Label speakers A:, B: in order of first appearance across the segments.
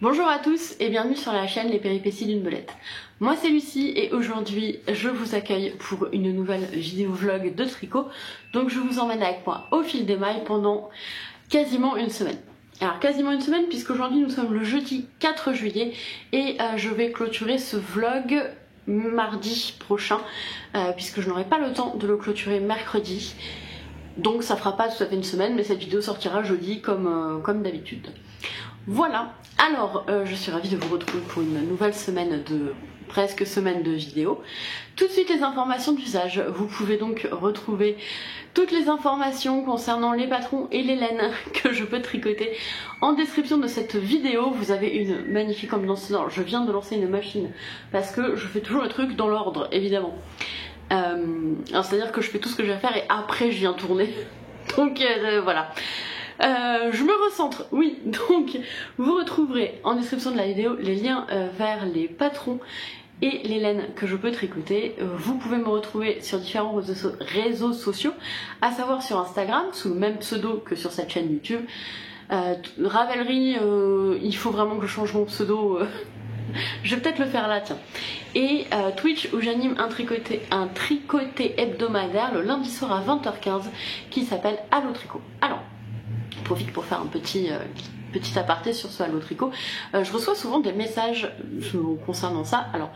A: Bonjour à tous et bienvenue sur la chaîne Les Péripéties d'une Belette. Moi c'est Lucie et aujourd'hui je vous accueille pour une nouvelle vidéo vlog de tricot. Donc je vous emmène avec moi au fil des mailles pendant quasiment une semaine. Alors quasiment une semaine puisqu'aujourd'hui nous sommes le jeudi 4 juillet et je vais clôturer ce vlog mardi prochain puisque je n'aurai pas le temps de le clôturer mercredi. Donc ça fera pas tout à fait une semaine mais cette vidéo sortira jeudi comme d'habitude. Voilà, alors je suis ravie de vous retrouver pour une nouvelle semaine presque semaine de vidéos. Tout de suite les informations d'usage, vous pouvez donc retrouver toutes les informations concernant les patrons et les laines que je peux tricoter en description de cette vidéo. Vous avez une magnifique ambiance sonore, je viens de lancer une machine parce que je fais toujours le truc dans l'ordre évidemment. Alors c'est à dire que je fais tout ce que j'ai à faire et après je viens tourner, donc voilà. Je me recentre, oui, donc vous retrouverez en description de la vidéo les liens vers les patrons et les laines que je peux tricoter. Vous pouvez me retrouver sur différents réseaux sociaux, à savoir sur Instagram, sous le même pseudo que sur cette chaîne YouTube. Ravelry, il faut vraiment que je change mon pseudo, je vais peut-être le faire là, tiens. Et Twitch où j'anime un tricoté hebdomadaire le lundi soir à 20h15 qui s'appelle Allo Tricot. Alors, je profite pour faire un petit aparté sur ce Allo Tricot. Je reçois souvent des messages concernant ça. Alors,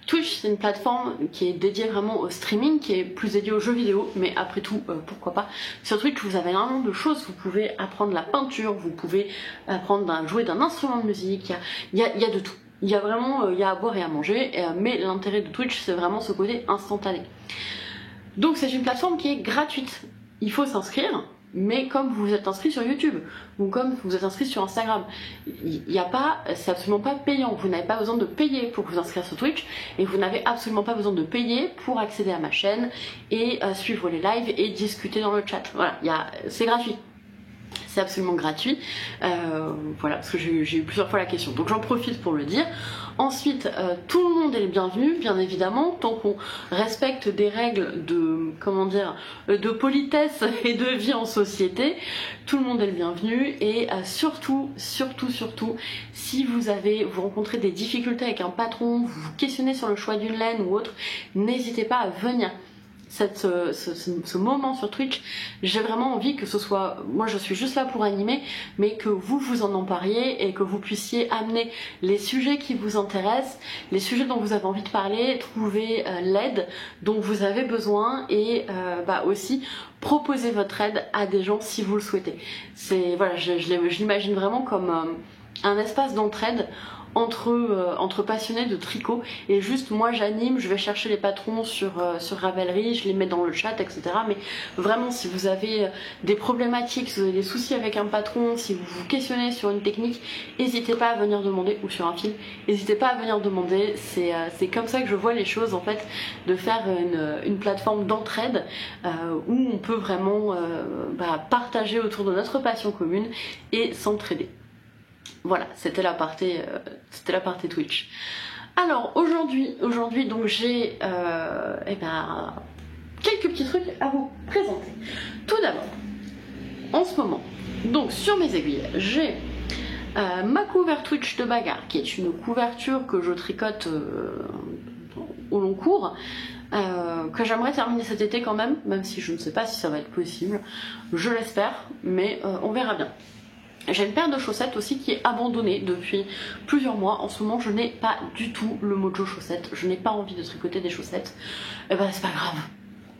A: Twitch c'est une plateforme qui est dédiée vraiment au streaming, qui est plus dédiée aux jeux vidéo, mais après tout, pourquoi pas. Sur Twitch vous avez énormément de choses, vous pouvez apprendre la peinture, vous pouvez apprendre à jouer d'un instrument de musique, il y a de tout. Il y a vraiment il y a à boire et à manger, mais l'intérêt de Twitch c'est vraiment ce côté instantané. Donc c'est une plateforme qui est gratuite, il faut s'inscrire. Mais comme vous êtes inscrit sur YouTube ou comme vous êtes inscrit sur Instagram, c'est absolument pas payant. Vous n'avez pas besoin de payer pour vous inscrire sur Twitch et vous n'avez absolument pas besoin de payer pour accéder à ma chaîne et suivre les lives et discuter dans le chat. Voilà, c'est gratuit. C'est absolument gratuit, voilà, parce que j'ai eu plusieurs fois la question, donc j'en profite pour le dire. Ensuite, tout le monde est le bienvenu, bien évidemment, tant qu'on respecte des règles de, comment dire, de politesse et de vie en société, tout le monde est le bienvenu. Et surtout, si vous rencontrez des difficultés avec un patron, vous vous questionnez sur le choix d'une laine ou autre, n'hésitez pas à venir. Ce moment sur Twitch, j'ai vraiment envie que ce soit, moi je suis juste là pour animer, mais que vous en empariez et que vous puissiez amener les sujets qui vous intéressent, les sujets dont vous avez envie de parler, trouver l'aide dont vous avez besoin et aussi proposer votre aide à des gens si vous le souhaitez. Voilà, je l'imagine vraiment comme un espace d'entraide entre passionnés de tricot, et juste moi j'anime, je vais chercher les patrons sur Ravelry, je les mets dans le chat, etc. Mais vraiment si vous avez des problématiques, si vous avez des soucis avec un patron, si vous vous questionnez sur une technique, n'hésitez pas à venir demander, ou sur un fil, n'hésitez pas à venir demander. C'est comme ça que je vois les choses en fait, de faire une plateforme d'entraide où on peut vraiment partager autour de notre passion commune et s'entraider. Voilà, c'était l'aparté Twitch. Alors aujourd'hui donc j'ai quelques petits trucs à vous présenter. Tout d'abord, en ce moment, donc sur mes aiguilles, j'ai ma couverture Twitch de bagarre, qui est une couverture que je tricote au long cours, que j'aimerais terminer cet été quand même si je ne sais pas si ça va être possible. Je l'espère, mais on verra bien. J'ai une paire de chaussettes aussi qui est abandonnée depuis plusieurs mois. En ce moment, je n'ai pas du tout le mojo chaussettes. Je n'ai pas envie de tricoter des chaussettes. Et c'est pas grave.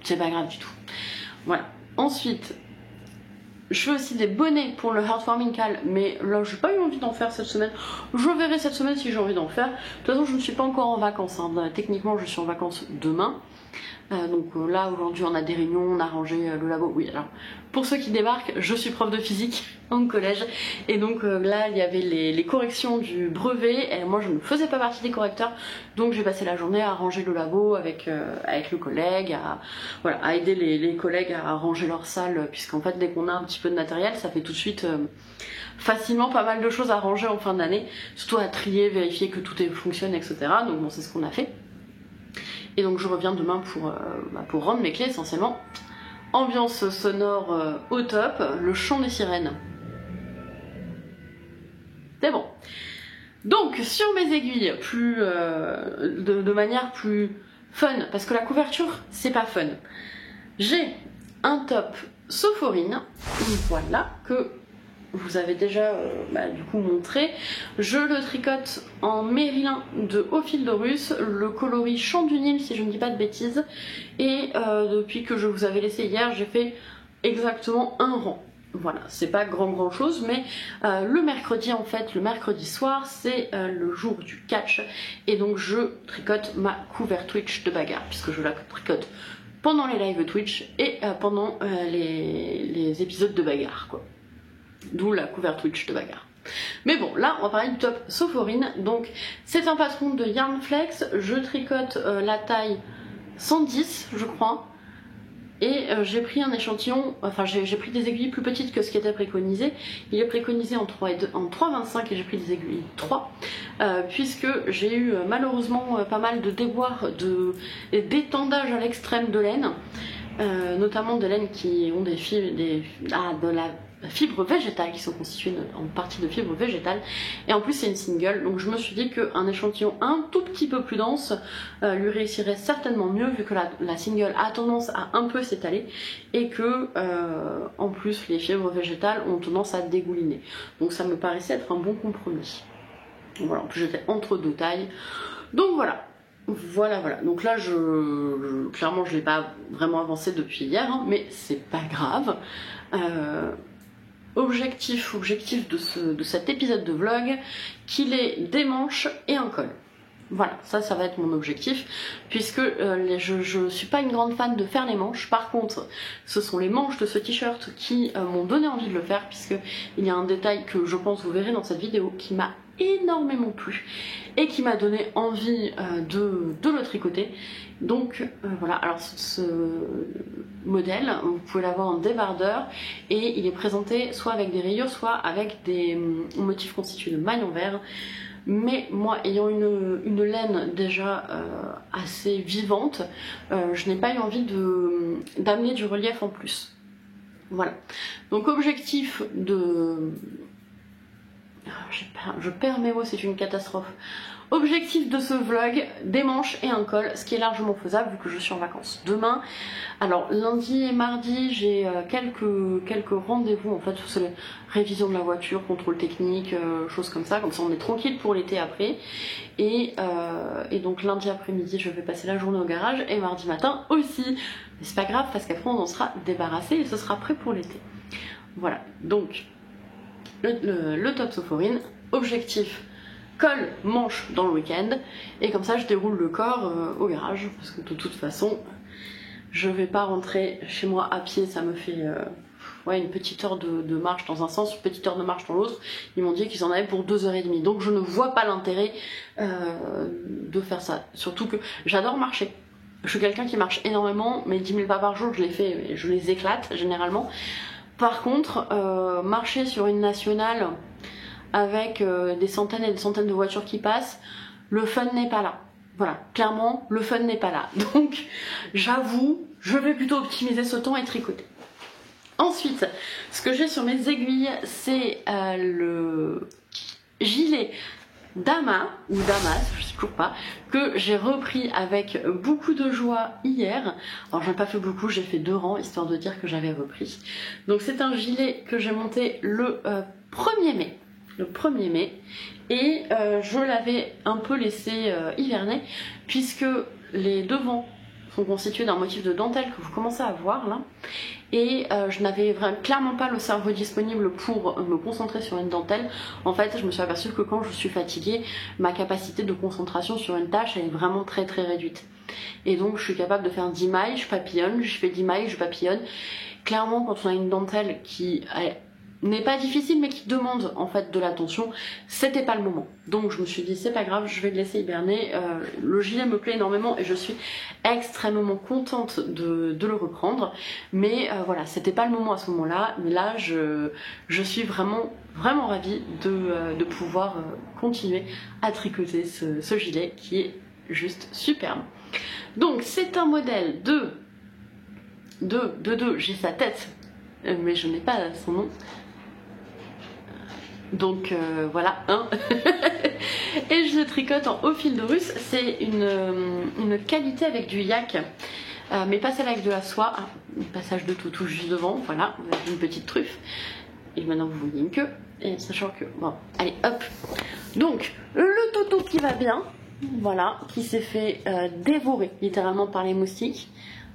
A: C'est pas grave du tout. Voilà. Ensuite, je fais aussi des bonnets pour le Heartwarming Cal, mais là, j'ai pas eu envie d'en faire cette semaine. Je verrai cette semaine si j'ai envie d'en faire. De toute façon, je ne suis pas encore en vacances. Techniquement, je suis en vacances demain. Donc là aujourd'hui on a des réunions, on a rangé le labo. Oui, alors pour ceux qui débarquent, je suis prof de physique en collège et donc là il y avait les corrections du brevet et moi je ne faisais pas partie des correcteurs, donc j'ai passé la journée à ranger le labo avec le collègue, à aider les collègues à ranger leur salle, puisqu'en fait dès qu'on a un petit peu de matériel ça fait tout de suite facilement pas mal de choses à ranger en fin d'année, surtout à trier, vérifier que tout fonctionne, etc. Donc bon, c'est ce qu'on a fait. Et donc je reviens demain pour rendre mes clés essentiellement. Ambiance sonore au top, le chant des sirènes. C'est bon. Donc sur mes aiguilles, plus de manière plus fun, parce que la couverture c'est pas fun, j'ai un top Sophoryne, voilà, que vous avez déjà du coup montré. Je le tricote en mérilin de Au fil de Russe, le coloris Chant du Nil si je ne dis pas de bêtises, et depuis que je vous avais laissé hier, j'ai fait exactement un rang. Voilà, c'est pas grand chose, mais le mercredi en fait, le mercredi soir, c'est le jour du catch, et donc je tricote ma cover Twitch de bagarre, puisque je la tricote pendant les lives Twitch et pendant les épisodes de bagarre, quoi. D'où la cover Twitch de bagarre. Mais bon, là on va parler du top Sophoryne. Donc c'est un patron de Yarnflex, je tricote la taille 110 je crois, et j'ai pris un échantillon, enfin j'ai pris des aiguilles plus petites que ce qui était préconisé. Il est préconisé en 3,25 et j'ai pris des aiguilles 3, puisque j'ai eu malheureusement pas mal de déboires d'étendage à l'extrême de laine, notamment des laines qui ont de la fibres végétales, qui sont constituées en partie de fibres végétales, et en plus c'est une single, donc je me suis dit qu'un échantillon un tout petit peu plus dense lui réussirait certainement mieux, vu que la single a tendance à un peu s'étaler et que en plus les fibres végétales ont tendance à dégouliner, donc ça me paraissait être un bon compromis. Voilà, en plus j'étais entre deux tailles, donc voilà. Donc là, clairement, je l'ai pas vraiment avancé depuis hier, hein, mais c'est pas grave. Objectif de cet épisode de vlog, qu'il ait des manches et un col. Voilà, ça va être mon objectif, puisque je suis pas une grande fan de faire les manches. Par contre, ce sont les manches de ce t-shirt qui m'ont donné envie de le faire, puisque il y a un détail que je pense vous verrez dans cette vidéo qui m'a énormément plu et qui m'a donné envie de le tricoter. Donc voilà, alors ce modèle, vous pouvez l'avoir en débardeur, et il est présenté soit avec des rayures, soit avec des motifs constitués de mailles en verre. Mais moi, ayant une laine déjà assez vivante, je n'ai pas eu envie d'amener du relief en plus. Voilà. Donc objectif de... Je perds mes mots, c'est une catastrophe. Objectif de ce vlog, des manches et un col, ce qui est largement faisable vu que je suis en vacances demain. Alors lundi et mardi, j'ai quelques rendez-vous en fait sur les révisions de la voiture, contrôle technique, choses comme ça on est tranquille pour l'été après. Et donc lundi après-midi, je vais passer la journée au garage, et mardi matin aussi. Mais c'est pas grave, parce qu'après on en sera débarrassé et ce sera prêt pour l'été. Voilà, donc le top Sophoryne, objectif col, manche dans le week-end, et comme ça je déroule le corps au garage, parce que de toute façon je vais pas rentrer chez moi à pied, ça me fait une petite heure de marche dans un sens, une petite heure de marche dans l'autre. Ils m'ont dit qu'ils en avaient pour 2h30, donc je ne vois pas l'intérêt de faire ça, surtout que j'adore marcher. Je suis quelqu'un qui marche énormément, mais 10 000 pas par jour je les fais, je les éclate généralement. Par contre, marcher sur une nationale avec des centaines et des centaines de voitures qui passent, le fun n'est pas là. Voilà, clairement, le fun n'est pas là. Donc, j'avoue, je vais plutôt optimiser ce temps et tricoter. Ensuite, ce que j'ai sur mes aiguilles, c'est le gilet Dama, ou Damas, je sais toujours pas, que j'ai repris avec beaucoup de joie hier. Alors j'en ai pas fait beaucoup, j'ai fait 2 rangs, histoire de dire que j'avais repris. Donc c'est un gilet que j'ai monté le 1er mai. Le 1er mai, et je l'avais un peu laissé hiverner, puisque les devants sont constitués d'un motif de dentelle que vous commencez à voir là, et je n'avais clairement pas le cerveau disponible pour me concentrer sur une dentelle. En fait, je me suis aperçue que quand je suis fatiguée, ma capacité de concentration sur une tâche elle est vraiment très réduite, et donc je suis capable de faire 10 mailles, je papillonne, je fais 10 mailles, je papillonne. Clairement, quand on a une dentelle qui n'est pas difficile mais qui demande en fait de l'attention, c'était pas le moment. Donc je me suis dit c'est pas grave, je vais le laisser hiberner. Le gilet me plaît énormément et je suis extrêmement contente de le reprendre, mais voilà, c'était pas le moment à ce moment là, mais là je suis vraiment ravie de pouvoir continuer à tricoter ce gilet qui est juste superbe. Donc c'est un modèle j'ai sa tête mais je n'ai pas son nom. Donc voilà, hein. je tricote en haut fil de russe. C'est une qualité avec du yak, mais pas celle avec de la soie. Ah, un passage de toutou juste devant, voilà, vous avez une petite truffe. Et maintenant vous voyez une queue, et sachant que, bon, allez hop. Donc, le toutou qui va bien, voilà, qui s'est fait dévorer littéralement par les moustiques.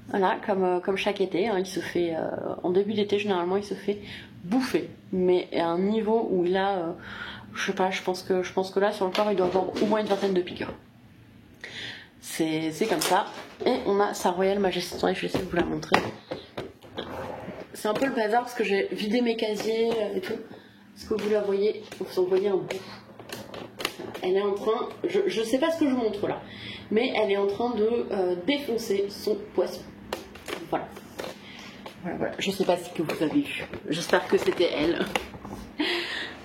A: Voilà, comme chaque été, hein, il se fait, en début d'été généralement il se fait bouffer, mais à un niveau où il a, je sais pas, je pense que là sur le corps il doit avoir au moins une vingtaine de piqûres. C'est comme ça, et on a sa Royale Majesté, attendez, je vais essayer de vous la montrer. C'est un peu le bazar parce que j'ai vidé mes casiers et tout, est-ce que vous la voyez, vous en voyez un bout. Elle est en train, je sais pas ce que je montre là, mais elle est en train de défoncer son poisson. Voilà. Voilà. Je sais pas ce que vous avez vu. J'espère que c'était elle.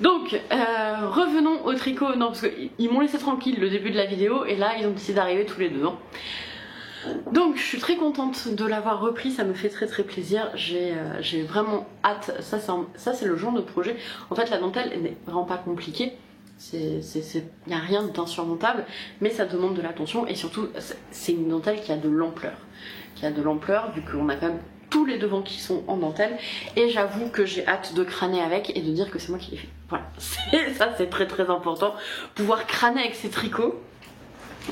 A: Donc, revenons au tricot. Non, parce qu'ils m'ont laissé tranquille le début de la vidéo et là, ils ont décidé d'arriver tous les deux. Hein. Donc, je suis très contente de l'avoir repris. Ça me fait très très plaisir. J'ai vraiment hâte. Ça, c'est le genre de projet. En fait, la dentelle n'est vraiment pas compliquée. Il n'y a rien d'insurmontable, mais ça demande de l'attention et surtout, c'est une dentelle qui a de l'ampleur. Vu qu'on a quand même tous les devants qui sont en dentelle, et j'avoue que j'ai hâte de crâner avec et de dire que c'est moi qui l'ai fait. Voilà, ça c'est très très important, pouvoir crâner avec ces tricots,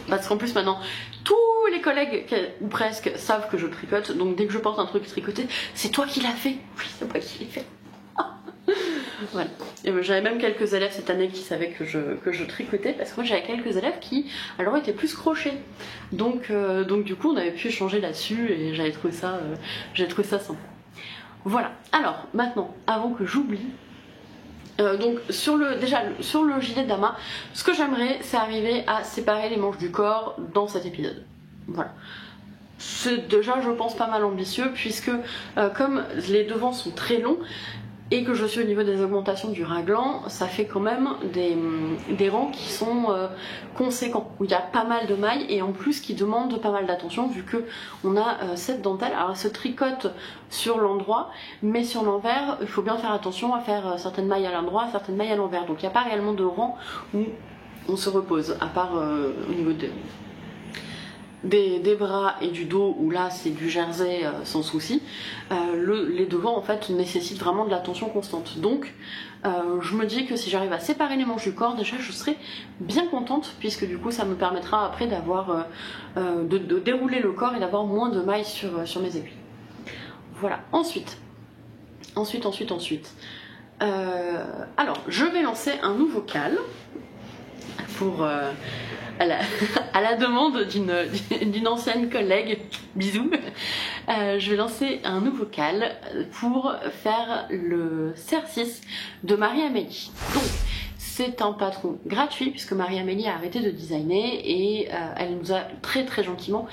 A: parce qu'en plus maintenant, tous les collègues, ou presque, savent que je tricote, donc dès que je porte un truc tricoté, c'est toi qui l'as fait. Oui, c'est moi qui l'ai fait. Voilà. J'avais même quelques élèves cette année qui savaient que je tricotais, parce que moi j'avais quelques élèves qui alors étaient plus crochets, donc du coup on avait pu échanger là-dessus et j'avais trouvé ça sympa. Voilà, alors maintenant avant que j'oublie, donc sur le gilet d'Ama, ce que j'aimerais c'est arriver à séparer les manches du corps dans cet épisode. Voilà. C'est déjà je pense pas mal ambitieux, puisque comme les devants sont très longs et que je suis au niveau des augmentations du raglan, ça fait quand même des rangs qui sont conséquents, où il y a pas mal de mailles et en plus qui demandent pas mal d'attention vu que on a cette dentelle. Alors elle se tricote sur l'endroit, mais sur l'envers, il faut bien faire attention à faire certaines mailles à l'endroit, certaines mailles à l'envers. Donc il n'y a pas réellement de rang où on se repose, à part au niveau des bras et du dos où là c'est du jersey sans souci. Les devants en fait nécessitent vraiment de l'attention constante, donc je me dis que si j'arrive à séparer les manches du corps, déjà je serai bien contente, puisque du coup ça me permettra après d'avoir de dérouler le corps et d'avoir moins de mailles sur mes aiguilles. Voilà, ensuite alors je vais lancer un nouveau cal pour à la demande d'une ancienne collègue, bisous, je vais lancer un nouveau cal pour faire le Cercis de Marie-Amélie. Donc, c'est un patron gratuit puisque Marie-Amélie a arrêté de designer et elle nous a très très gentiment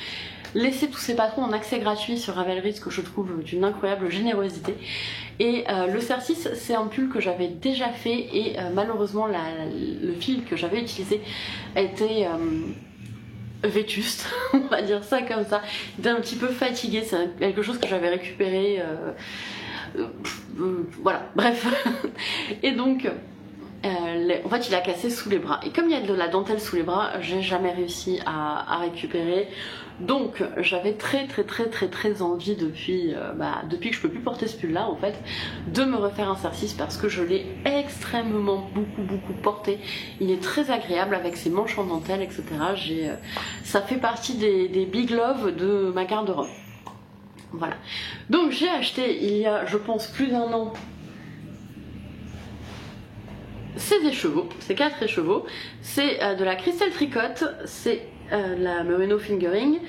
A: laissé tous ses patrons en accès gratuit sur Ravelry, ce que je trouve d'une incroyable générosité. Et le Cercis, c'est un pull que j'avais déjà fait et malheureusement le fil que j'avais utilisé était vétuste, on va dire ça comme ça. Il était un petit peu fatigué, c'est quelque chose que j'avais récupéré, voilà, bref. Et donc en fait il a cassé sous les bras, et comme il y a de la dentelle sous les bras, j'ai jamais réussi à récupérer. Donc j'avais très envie depuis que je peux plus porter ce pull là en fait, de me refaire un Cercis, parce que je l'ai extrêmement beaucoup porté. Il est très agréable avec ses manches en dentelle, etc. Ça fait partie des big love de ma garde-robe. Voilà, donc j'ai acheté il y a je pense plus d'1 an ces écheveaux, ces 4 écheveaux. C'est de la Crystal Tricote, c'est la Merino Fingering,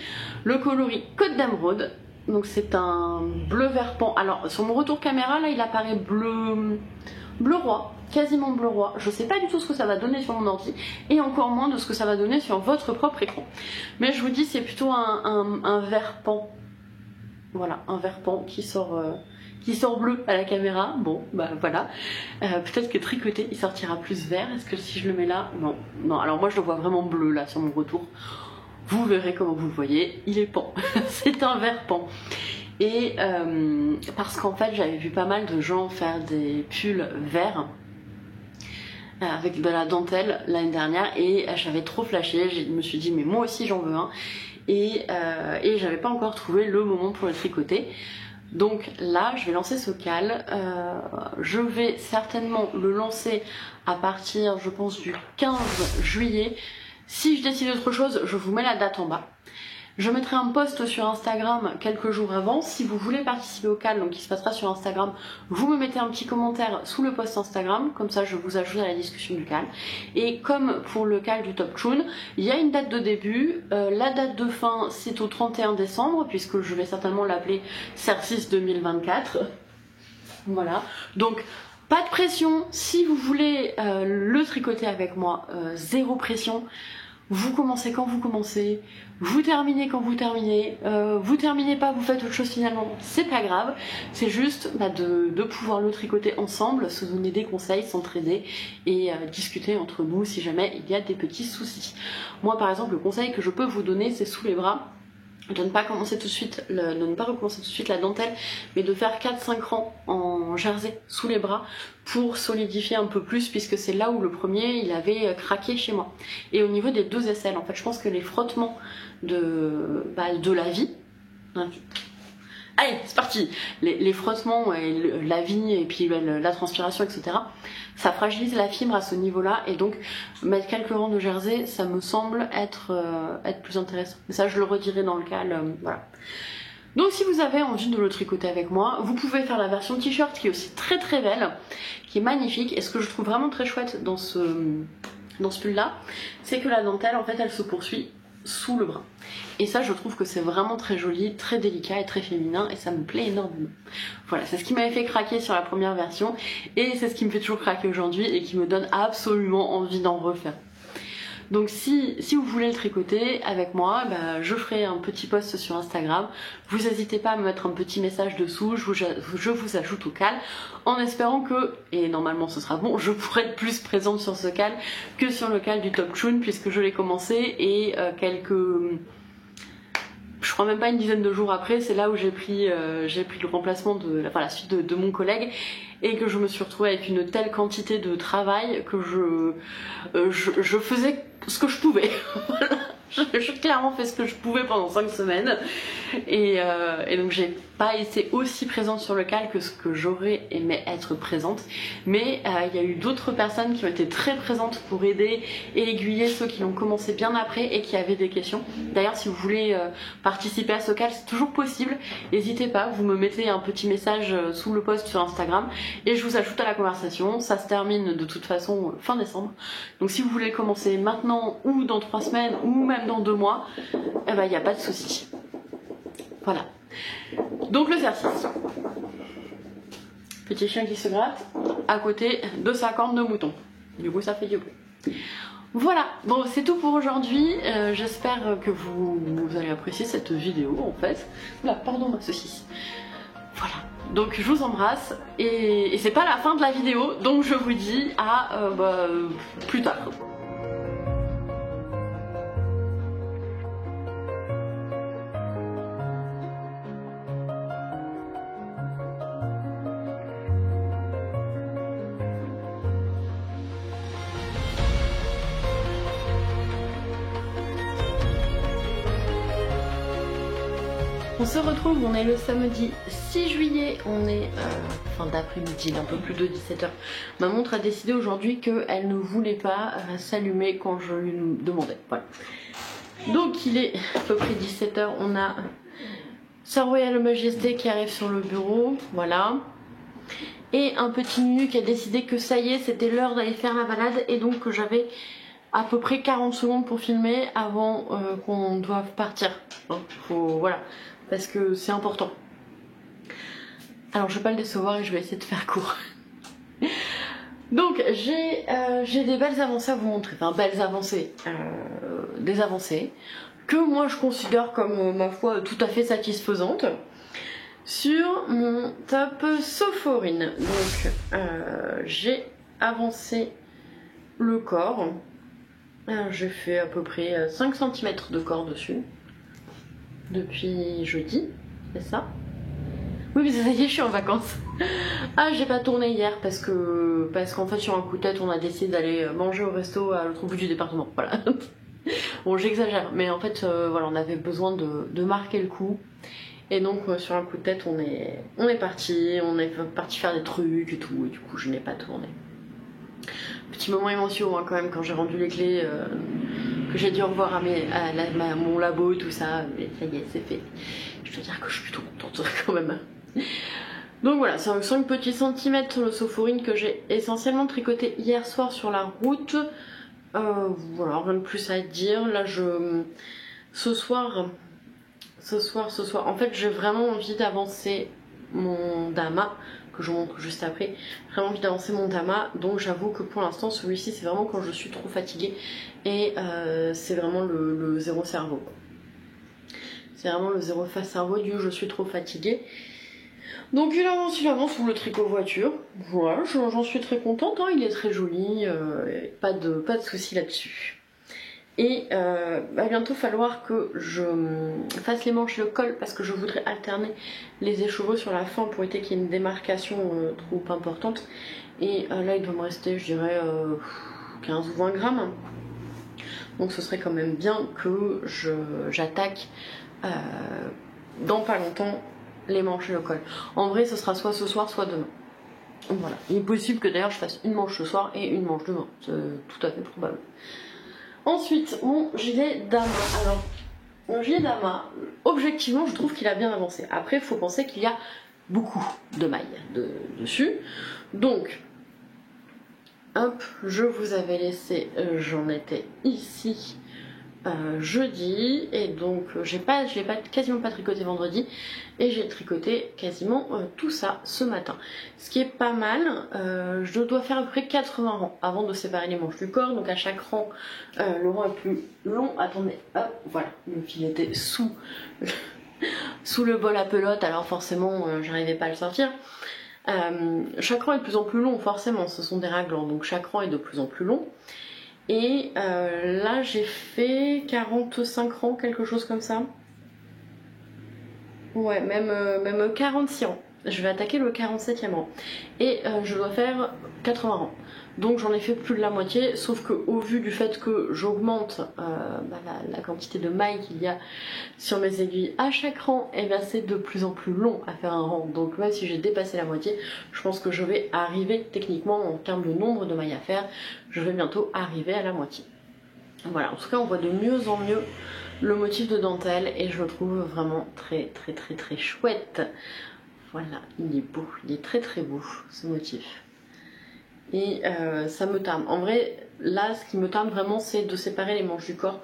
A: le coloris Côte d'Émeraude. Donc c'est un bleu vert pan. Alors sur mon retour caméra là il apparaît bleu roi, quasiment bleu roi. Je sais pas du tout ce que ça va donner sur mon ordi, et encore moins de ce que ça va donner sur votre propre écran. Mais je vous dis c'est plutôt un vert pan. Voilà, un vert pan qui sort bleu à la caméra. Bon, bah voilà. Peut-être que tricoté, il sortira plus vert. Est-ce que si je le mets là, non. Alors moi, je le vois vraiment bleu là sur mon retour. Vous verrez comment vous le voyez. Il est pan. C'est un vert pan. Et parce qu'en fait, j'avais vu pas mal de gens faire des pulls verts. avec de la dentelle l'année dernière et j'avais trop flashé, je me suis dit mais moi aussi j'en veux un et j'avais pas encore trouvé le moment pour le tricoter. Donc là je vais lancer ce cal, je vais certainement le lancer à partir je pense du 15 juillet. Si je décide d'autre chose, je vous mets la date en bas. Je mettrai un post sur Instagram quelques jours avant. Si vous voulez participer au cal, donc qui se passera sur Instagram, vous me mettez un petit commentaire sous le post Instagram, comme ça je vous ajoute à la discussion du cal. Et comme pour le cal du Top Chun, il y a une date de début, la date de fin c'est au 31 décembre, puisque je vais certainement l'appeler Cercis 2024. Voilà, donc pas de pression, si vous voulez le tricoter avec moi, zéro pression. Vous commencez quand vous commencez, vous terminez quand vous terminez pas, vous faites autre chose finalement, c'est pas grave, c'est juste de pouvoir le tricoter ensemble, se donner des conseils, s'entraider et discuter entre nous si jamais il y a des petits soucis. Moi par exemple le conseil que je peux vous donner c'est sous les bras, de ne pas recommencer tout de suite la dentelle, mais de faire 4-5 rangs en jersey sous les bras pour solidifier un peu plus, puisque c'est là où le premier il avait craqué chez moi. Et au niveau des deux aisselles, en fait je pense que les frottements de la vie, allez c'est parti, les frottements et la vie et puis la transpiration etc, ça fragilise la fibre à ce niveau là et donc mettre quelques rangs de jersey ça me semble être plus intéressant, mais ça je le redirai dans le cal, voilà. Donc si vous avez envie de le tricoter avec moi, vous pouvez faire la version t-shirt qui est aussi très très belle, qui est magnifique, et ce que je trouve vraiment très chouette dans ce pull là, c'est que la dentelle en fait elle se poursuit sous le bras. Et ça je trouve que c'est vraiment très joli, très délicat et très féminin et ça me plaît énormément. Voilà, c'est ce qui m'avait fait craquer sur la première version et c'est ce qui me fait toujours craquer aujourd'hui et qui me donne absolument envie d'en refaire. Donc si vous voulez le tricoter avec moi, je ferai un petit post sur Instagram. Vous n'hésitez pas à me mettre un petit message dessous, je vous ajoute au cal, en espérant que, et normalement ce sera bon, je pourrai être plus présente sur ce cal que sur le cal du Top Chun, puisque je l'ai commencé et je crois même pas une dizaine de jours après, c'est là où j'ai pris le remplacement la suite de mon collègue et que je me suis retrouvée avec une telle quantité de travail que je faisais ce que je pouvais. Voilà. J'ai clairement fait ce que je pouvais pendant 5 semaines et donc j'ai pas été aussi présente sur le cal que ce que j'aurais aimé être présente, mais il y a eu d'autres personnes qui ont été très présentes pour aider et aiguiller ceux qui ont commencé bien après et qui avaient des questions. D'ailleurs si vous voulez participer à ce cal c'est toujours possible, n'hésitez pas, vous me mettez un petit message sous le post sur Instagram et je vous ajoute à la conversation. Ça se termine de toute façon fin décembre, donc si vous voulez commencer maintenant ou dans 3 semaines ou même dans 2 mois, il n'y a pas de souci. Voilà. Donc le cercis. Petit chien qui se gratte à côté de sa corne de mouton. Du coup ça fait du bruit. Voilà, bon c'est tout pour aujourd'hui. J'espère que vous allez apprécier cette vidéo en fait. Là, pardon ma saucisse. Voilà, donc je vous embrasse et c'est pas la fin de la vidéo, donc je vous dis à plus tard. On se retrouve, on est le samedi 6 juillet, on est fin d'après-midi, un peu plus de 17h. Ma montre a décidé aujourd'hui qu'elle ne voulait pas s'allumer quand je lui demandais. Voilà. Donc il est à peu près 17h, on a Sa Royale Majesté qui arrive sur le bureau, voilà. Et un petit Nunu qui a décidé que ça y est, c'était l'heure d'aller faire la balade et donc que j'avais à peu près 40 secondes pour filmer avant qu'on doive partir. Hein, voilà. Parce que c'est important. Alors je vais pas le décevoir et je vais essayer de faire court. Donc j'ai des belles avancées à vous montrer, enfin belles avancées, des avancées que moi je considère comme ma foi tout à fait satisfaisantes sur mon top Sophoryne. Donc j'ai avancé le corps, j'ai fait à peu près 5 cm de corps dessus. Depuis jeudi, c'est ça. Oui, mais ça y est, je suis en vacances. Ah, j'ai pas tourné hier parce qu'en fait, sur un coup de tête, on a décidé d'aller manger au resto à l'autre bout du département. Voilà. Bon, j'exagère, mais en fait, voilà, on avait besoin de marquer le coup. Et donc, sur un coup de tête, on est parti faire des trucs et tout, et du coup, je n'ai pas tourné. Petit moment émotion, hein, quand même, quand j'ai rendu les clés, que j'ai dit au revoir à mon labo, tout ça, mais ça y est, c'est fait. Je dois dire que je suis plutôt contente, quand même. Donc voilà, c'est un 5 petits centimètres sur le Sophoring que j'ai essentiellement tricoté hier soir sur la route. Voilà, rien de plus à dire. Là, ce soir, en fait, j'ai vraiment envie d'avancer mon dama, que je vous montre juste après. Vraiment envie d'avancer mon dama, donc j'avoue que pour l'instant, celui-ci, c'est vraiment quand je suis trop fatiguée. Et c'est vraiment le zéro cerveau. C'est vraiment le zéro face cerveau du je suis trop fatiguée. Donc il avance pour le tricot voiture. Voilà, j'en suis très contente, hein. Il est très joli, pas de soucis là-dessus. Et va bientôt falloir que je fasse les manches et le col parce que je voudrais alterner les écheveaux sur la fin pour éviter qu'il y ait une démarcation trop importante. Et là il doit me rester, je dirais, 15 ou 20 grammes. Donc ce serait quand même bien que j'attaque dans pas longtemps les manches et le col. En vrai, ce sera soit ce soir, soit demain. Donc voilà. Il est possible que d'ailleurs je fasse une manche ce soir et une manche demain. C'est tout à fait probable. Ensuite, mon gilet dama. Alors, mon gilet dama, objectivement, je trouve qu'il a bien avancé. Après, il faut penser qu'il y a beaucoup de mailles dessus. Donc, hop, je vous avais laissé, j'en étais ici. Jeudi, et donc je l'ai quasiment pas tricoté vendredi, et j'ai tricoté quasiment tout ça ce matin, ce qui est pas mal. Je dois faire à peu près 80 rangs avant de séparer les manches du corps, donc à chaque rang le rang est plus long. Attendez, hop, voilà, le fil était sous le bol à pelote, alors forcément j'arrivais pas à le sortir. Chaque rang est de plus en plus long, forcément, ce sont des raglans, donc chaque rang est de plus en plus long. Et là j'ai fait 45 rangs, quelque chose comme ça. Ouais, même 46 rangs. Je vais attaquer le 47e rang. Et je dois faire 80 rangs. Donc j'en ai fait plus de la moitié, sauf que au vu du fait que j'augmente la quantité de mailles qu'il y a sur mes aiguilles à chaque rang, et bien c'est de plus en plus long à faire un rang. Donc même si j'ai dépassé la moitié, je pense que je vais arriver techniquement en termes de nombre de mailles à faire, je vais bientôt arriver à la moitié. Voilà, en tout cas on voit de mieux en mieux le motif de dentelle et je le trouve vraiment très très très très chouette. Voilà, il est beau, il est très très beau ce motif. Et ça me tarde. En vrai, là, ce qui me tarde vraiment, c'est de séparer les manches du corps.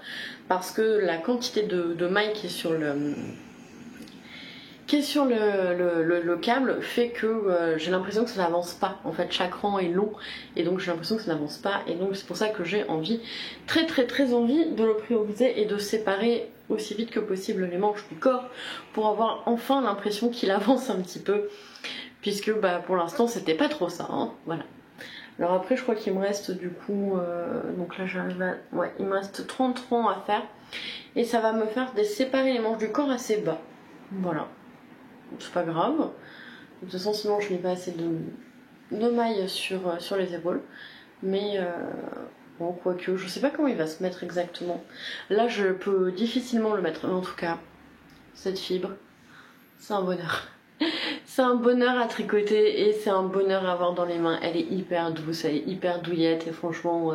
A: Parce que la quantité de mailles qui est sur le câble fait que j'ai l'impression que ça n'avance pas. En fait, chaque rang est long. Et donc, j'ai l'impression que ça n'avance pas. Et donc, c'est pour ça que j'ai envie, très très très envie, de le prioriser et de séparer aussi vite que possible les manches du corps pour avoir enfin l'impression qu'il avance un petit peu. Puisque, pour l'instant, c'était pas trop ça. Hein. Voilà. Alors après je crois qu'il me reste du coup, donc là j'arrive à... Ouais, il me reste 30 rangs à faire. Et ça va me faire séparer les manches du corps assez bas. Voilà. C'est pas grave. De toute façon sinon je n'ai pas assez de mailles sur les épaules. Mais bon, quoique, je sais pas comment il va se mettre exactement. Là je peux difficilement le mettre. Mais en tout cas, cette fibre, c'est un bonheur. C'est un bonheur à tricoter et c'est un bonheur à avoir dans les mains. Elle est hyper douce, elle est hyper douillette et franchement,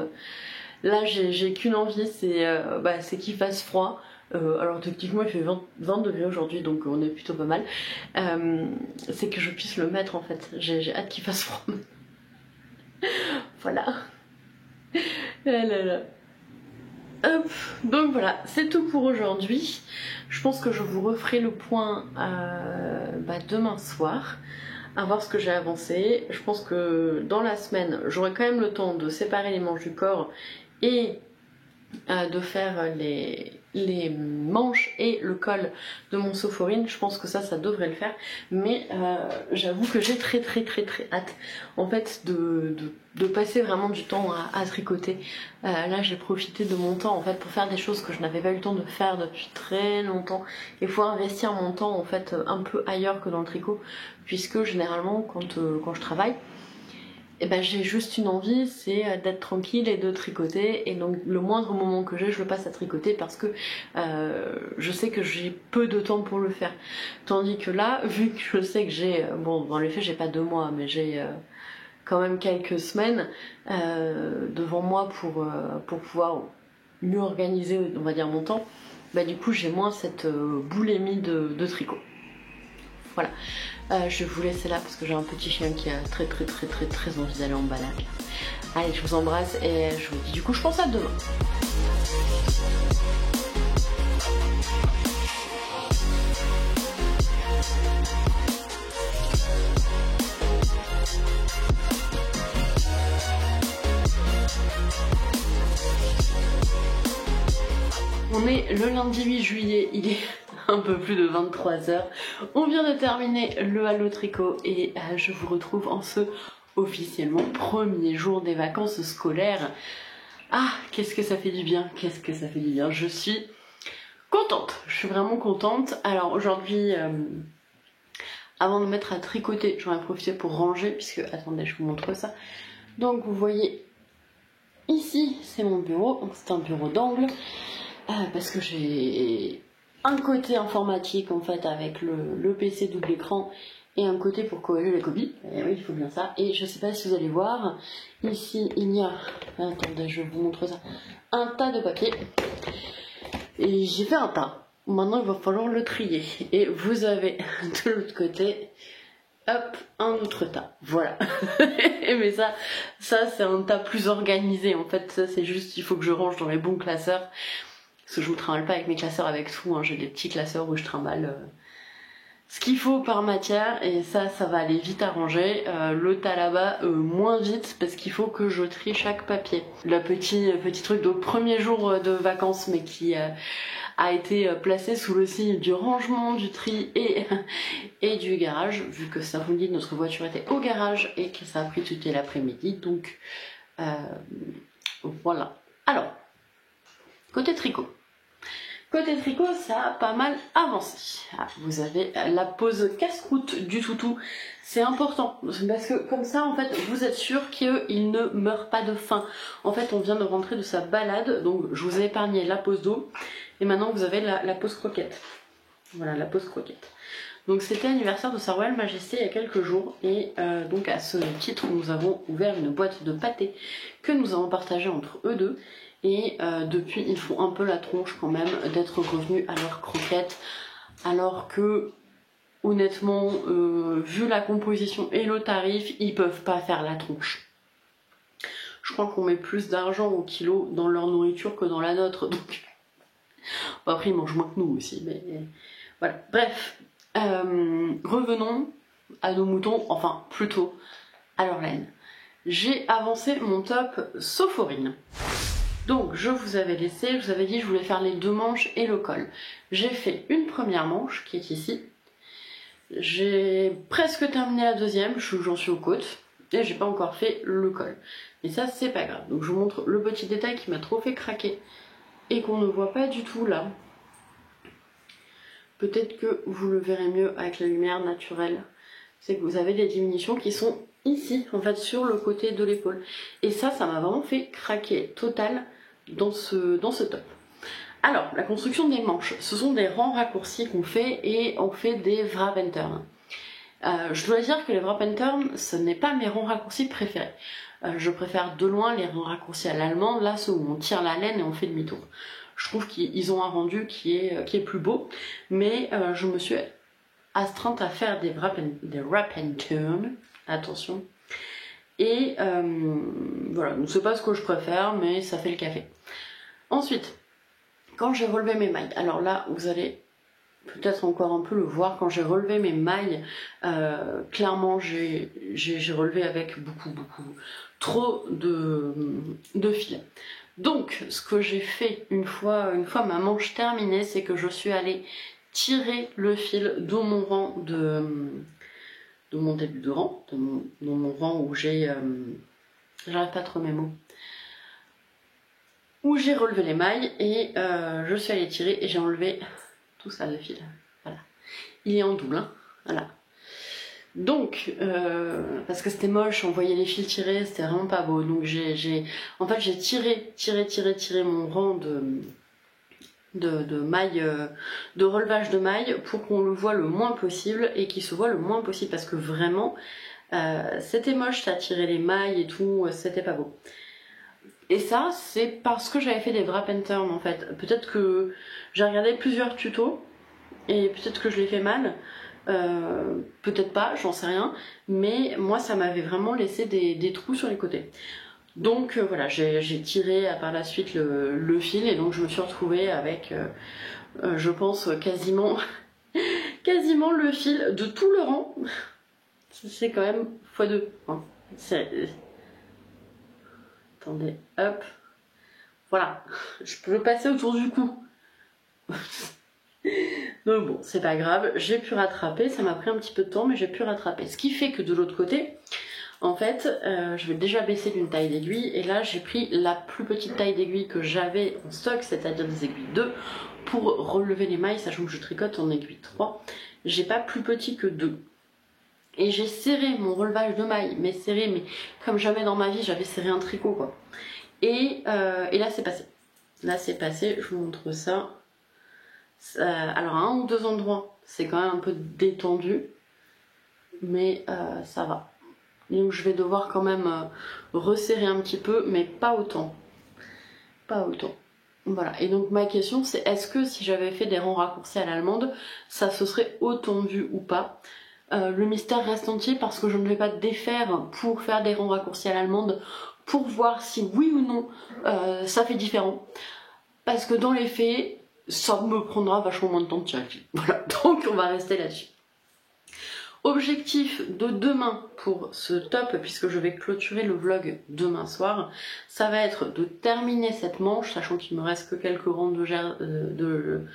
A: là j'ai qu'une envie, c'est qu'il fasse froid. Alors techniquement il fait 20 degrés aujourd'hui donc on est plutôt pas mal. C'est que je puisse le mettre en fait. J'ai hâte qu'il fasse froid. Voilà. Là, là, là. Hop, donc voilà, c'est tout pour aujourd'hui. Je pense que je vous referai le point demain soir, à voir ce que j'ai avancé. Je pense que dans la semaine, j'aurai quand même le temps de séparer les manches du corps et de faire les manches et le col de mon Sophoryne. Je pense que ça devrait le faire, mais j'avoue que j'ai très hâte en fait de passer vraiment du temps à tricoter. Là j'ai profité de mon temps en fait pour faire des choses que je n'avais pas eu le temps de faire depuis très longtemps, et il faut investir mon temps en fait un peu ailleurs que dans le tricot, puisque généralement quand je travaille, et ben j'ai juste une envie, c'est d'être tranquille et de tricoter, et donc le moindre moment que j'ai, je le passe à tricoter parce que je sais que j'ai peu de temps pour le faire. Tandis que là, vu que je sais que j'ai, bon dans les faits j'ai pas 2 mois, mais j'ai quand même quelques semaines devant moi pour pouvoir mieux organiser, on va dire, mon temps, bah du coup j'ai moins cette boulimie de tricot. Voilà, je vais vous laisser là parce que j'ai un petit chien qui a très envie d'aller en balade. Allez, je vous embrasse et je vous dis du coup je pense à demain. On est le lundi 8 juillet, il est un peu plus de 23 h. On vient de terminer le halo tricot et je vous retrouve en ce officiellement premier jour des vacances scolaires. Ah, qu'est-ce que ça fait du bien, qu'est-ce que ça fait du bien. Je suis contente, je suis vraiment contente. Alors aujourd'hui, avant de me mettre à tricoter, j'en ai profité pour ranger, puisque, attendez, je vous montre ça. Donc vous voyez, ici c'est mon bureau, donc c'est un bureau d'angle, parce que j'ai un côté informatique en fait avec le PC double écran et un côté pour corriger les copies. Et oui, il faut bien ça. Et je sais pas si vous allez voir, ici il y a, attendez, je vous montre ça, un tas de papier. Et j'ai fait un tas. Maintenant il va falloir le trier. Et vous avez de l'autre côté, hop, un autre tas. Voilà. Mais ça c'est un tas plus organisé. En fait, ça c'est juste, il faut que je range dans les bons classeurs. Parce que je vous trimballe pas avec mes classeurs avec tout, hein. J'ai des petits classeurs où je trimballe ce qu'il faut par matière, et ça va aller vite à ranger. Le tas là-bas, moins vite, parce qu'il faut que je trie chaque papier. Le petit truc, donc premier jour de vacances, mais qui a été placé sous le signe du rangement, du tri et du garage, vu que ça vous dit notre voiture était au garage et que ça a pris toute l'après-midi, donc voilà. Alors, côté tricot. Côté tricot, ça a pas mal avancé. Ah, vous avez la pose casse-croûte du toutou. C'est important, parce que comme ça, en fait, vous êtes sûr qu'il ne meurt pas de faim. En fait, on vient de rentrer de sa balade, donc je vous ai épargné la pose d'eau. Et maintenant, vous avez la pose croquette. Voilà, la pose croquette. Donc c'était l'anniversaire de Sa Royale Majesté il y a quelques jours. Et donc à ce titre, nous avons ouvert une boîte de pâté que nous avons partagée entre eux deux. Et depuis, ils font un peu la tronche quand même d'être revenus à leurs croquettes, alors que, honnêtement, vu la composition et le tarif, ils peuvent pas faire la tronche. Je crois qu'on met plus d'argent au kilo dans leur nourriture que dans la nôtre, donc... Bon, après, ils mangent moins que nous aussi, mais... Voilà, bref. Revenons à nos moutons, enfin, plutôt à leur laine. J'ai avancé mon top Sophoryne. Donc je vous avais laissé, je vous avais dit que je voulais faire les 2 manches et le col. J'ai fait une première manche qui est ici. J'ai presque terminé la deuxième, j'en suis aux côtes. Et j'ai pas encore fait le col. Mais ça c'est pas grave. Donc je vous montre le petit détail qui m'a trop fait craquer et qu'on ne voit pas du tout là. Peut-être que vous le verrez mieux avec la lumière naturelle. C'est que vous avez des diminutions qui sont ici, en fait, sur le côté de l'épaule. Et ça m'a vraiment fait craquer total dans ce top. Alors, la construction des manches, ce sont des rangs raccourcis qu'on fait, et on fait des wrap and turn. Je dois dire que les wrap and turn, ce n'est pas mes rangs raccourcis préférés. Je préfère de loin les rangs raccourcis à l'allemande, là ceux où on tire la laine et on fait demi-tour. Je trouve qu'ils ont un rendu qui est plus beau, mais je me suis astreinte à faire des wrap and turn, attention. Et voilà, donc c'est pas ce que je préfère, mais ça fait le café. Ensuite, quand j'ai relevé mes mailles, alors là vous allez peut-être encore un peu le voir, quand j'ai relevé mes mailles, clairement j'ai relevé avec beaucoup trop de filets. Donc ce que j'ai fait une fois ma manche terminée, c'est que je suis allée tirer le fil de mon rang de mon début de rang, de mon rang où j'ai... j'arrive pas à trouver mes mots. Où j'ai relevé les mailles et je suis allée tirer et j'ai enlevé tout ça de fil. Voilà. Il est en double, hein. Voilà. Donc, parce que c'était moche, on voyait les fils tirer, c'était vraiment pas beau. Donc en fait j'ai tiré mon rang de mailles, de relevage de mailles pour qu'on le voit le moins possible et qu'il se voit le moins possible parce que vraiment c'était moche, ça tirait les mailles et tout, c'était pas beau. Et ça c'est parce que j'avais fait des wrap and turn en fait. Peut-être que j'ai regardé plusieurs tutos et peut-être que je l'ai fait mal. Peut-être pas, j'en sais rien, mais moi ça m'avait vraiment laissé des trous sur les côtés. Donc voilà, j'ai tiré par la suite le fil et donc je me suis retrouvée avec, je pense, quasiment le fil de tout le rang. C'est quand même x2. Hein. Attendez, hop. Voilà, je peux le passer autour du cou. Donc bon, c'est pas grave, j'ai pu rattraper, ça m'a pris un petit peu de temps, mais j'ai pu rattraper. Ce qui fait que de l'autre côté, en fait, je vais déjà baisser d'une taille d'aiguille, et là j'ai pris la plus petite taille d'aiguille que j'avais en stock, c'est-à-dire des aiguilles 2, pour relever les mailles, sachant que je tricote en aiguille 3. J'ai pas plus petit que 2. Et j'ai serré mon relevage de mailles, mais serré, mais comme jamais dans ma vie, j'avais serré un tricot, quoi. Et là c'est passé. Là c'est passé, je vous montre ça. Alors à un ou deux endroits c'est quand même un peu détendu mais ça va, donc je vais devoir quand même resserrer un petit peu mais pas autant, voilà. Et donc ma question c'est est-ce que si j'avais fait des rangs raccourcis à l'allemande ça se serait autant vu ou pas. Le mystère reste entier parce que je ne vais pas défaire pour faire des rangs raccourcis à l'allemande pour voir si oui ou non ça fait différent, parce que dans les faits ça me prendra vachement moins de temps de tirer le fil. Voilà, donc on va rester là-dessus. Objectif de demain pour ce top, puisque je vais clôturer le vlog demain soir, ça va être de terminer cette manche, sachant qu'il me reste que quelques rangs de